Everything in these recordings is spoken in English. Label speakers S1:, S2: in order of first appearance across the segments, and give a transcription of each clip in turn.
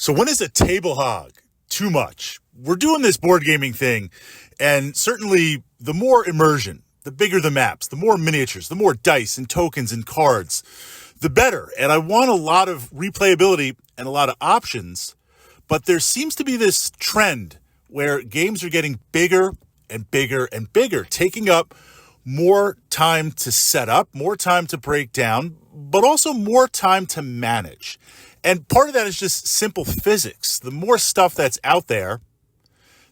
S1: So when is a table hog too much? We're doing this board gaming thing, and certainly the more immersion, the bigger the maps, the more miniatures, the more dice and tokens and cards, the better. And I want a lot of replayability and a lot of options, but there seems to be this trend where games are getting bigger and bigger and bigger, taking up more time to set up, more time to break down, but also more time to manage. And part of that is just simple physics. The more stuff that's out there,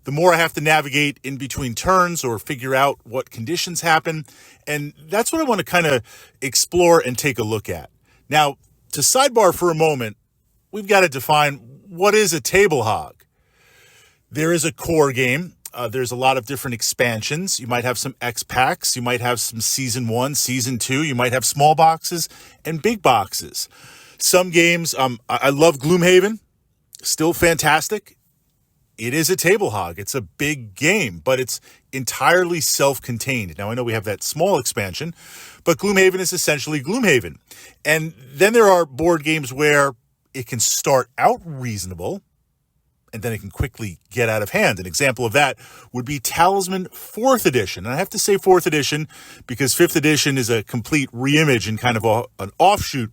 S1: the more I have to navigate in between turns or figure out what conditions happen. And that's what I want to kind of explore and take a look at. Now, to sidebar for a moment, we've got to define what is a table hog. There is a core game. There's a lot of different expansions. You might have some X packs. You might have some season 1, season 2. You might have small boxes and big boxes. Some games, I love Gloomhaven. Still fantastic. It is a table hog. It's a big game, but it's entirely self-contained. Now, I know we have that small expansion, but Gloomhaven is essentially Gloomhaven. And then there are board games where it can start out reasonable, and then it can quickly get out of hand. An example of that would be Talisman 4th Edition. And I have to say 4th Edition because 5th Edition is a complete reimage and kind of an offshoot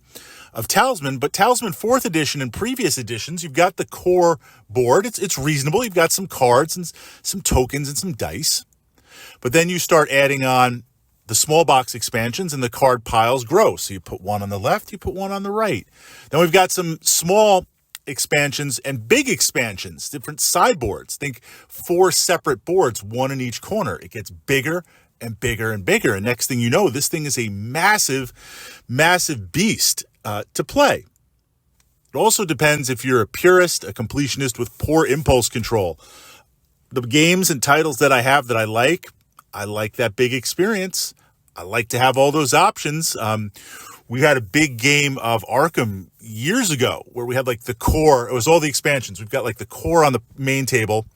S1: of Talisman. But Talisman 4th Edition and previous editions, you've got the core board. It's reasonable. You've got some cards and some tokens and some dice. But then you start adding on the small box expansions and the card piles grow. So you put one on the left, you put one on the right. Then we've got some small expansions and big expansions, different sideboards. Think 4 separate boards, one in each corner. It gets bigger and bigger and bigger. And next thing you know, this thing is a massive, massive beast to play. It also depends if you're a purist, a completionist with poor impulse control. The games and titles that I have that I like that big experience. I like to have all those options. We had a big game of Arkham years ago where we had like the core. It was all the expansions. We've got like the core on the main table.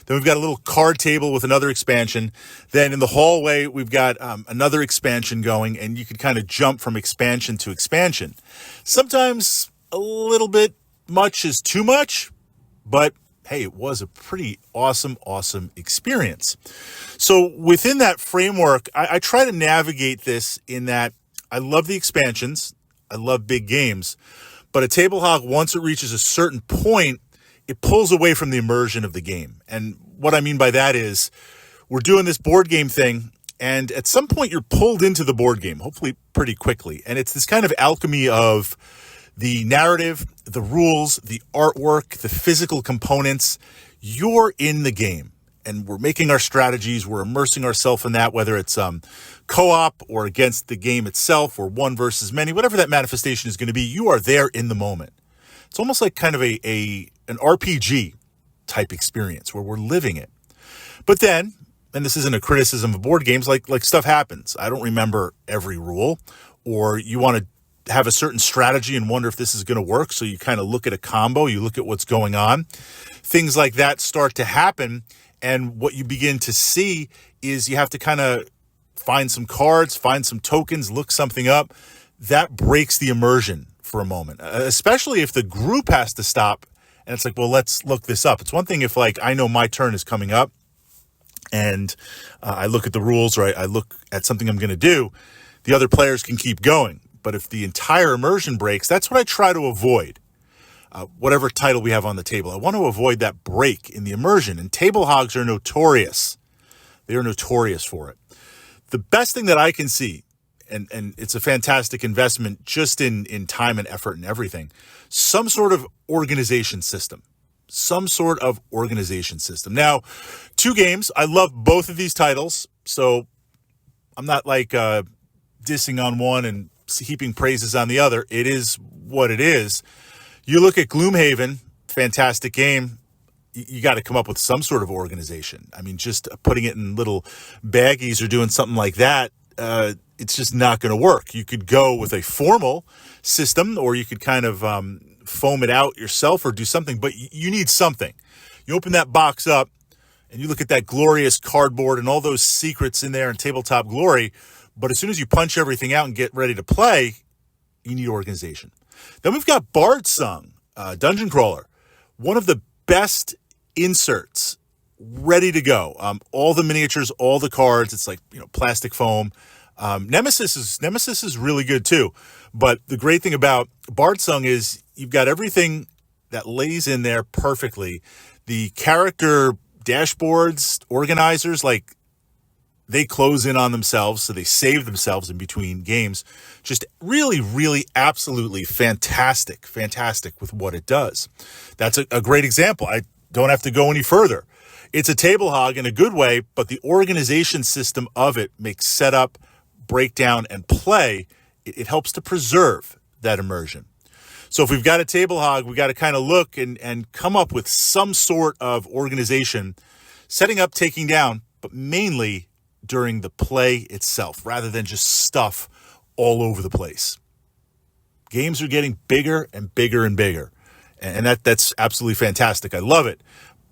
S1: Then we've got a little card table with another expansion. Then in the hallway, we've got another expansion going, and you could kind of jump from expansion to expansion. Sometimes a little bit much is too much, but hey, it was a pretty awesome experience. So within that framework, I try to navigate this in that I love the expansions. I love big games. But a table hog, once it reaches a certain point, it pulls away from the immersion of the game. And what I mean by that is we're doing this board game thing, and at some point you're pulled into the board game, hopefully pretty quickly. And it's this kind of alchemy of the narrative, the rules, the artwork, the physical components. You're in the game. And we're making our strategies, we're immersing ourselves in that, whether it's co-op or against the game itself or one versus many, whatever that manifestation is going to be, you are there in the moment. It's almost like kind of an RPG type experience where we're living it. But then, and this isn't a criticism of board games, like stuff happens. I don't remember every rule, or you want to have a certain strategy and wonder if this is going to work. So you kind of look at a combo, you look at what's going on. Things like that start to happen. And what you begin to see is you have to kind of find some cards, find some tokens, look something up. That breaks the immersion for a moment, especially if the group has to stop and it's like, well, let's look this up. It's one thing if like I know my turn is coming up and I look at the rules or I look at something I'm going to do, the other players can keep going. But if the entire immersion breaks, that's what I try to avoid. Whatever title we have on the table. I want to avoid that break in the immersion, and table hogs are notorious. They are notorious for it. The best thing that I can see, and it's a fantastic investment just in time and effort and everything, some sort of organization system. Now, 2 games. I love both of these titles, so I'm not like dissing on one and heaping praises on the other. It is what it is. You look at Gloomhaven, fantastic game. You got to come up with some sort of organization. I mean, just putting it in little baggies or doing something like that, it's just not going to work. You could go with a formal system, or you could kind of foam it out yourself or do something, but you need something. You open that box up and you look at that glorious cardboard and all those secrets in there and tabletop glory, but as soon as you punch everything out and get ready to play, you need organization. Then we've got Bard Sung, Dungeon Crawler. one of the best inserts ready to go. All the miniatures, all the cards. It's like, plastic foam. Nemesis is really good too. But the great thing about Bardsung is you've got everything that lays in there perfectly. The character dashboards, organizers, like they close in on themselves, so they save themselves in between games. Just really, really absolutely fantastic with what it does. That's a great example. I don't have to go any further. It's a table hog in a good way, but the organization system of it makes setup, breakdown, and play. It helps to preserve that immersion. So if we've got a table hog, we got to kind of look and come up with some sort of organization, setting up, taking down, but mainly during the play itself, rather than just stuff all over the place. Games are getting bigger and bigger and bigger, and that's absolutely fantastic. I love it,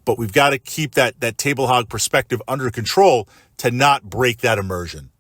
S1: but we've got to keep that table hog perspective under control to not break that immersion.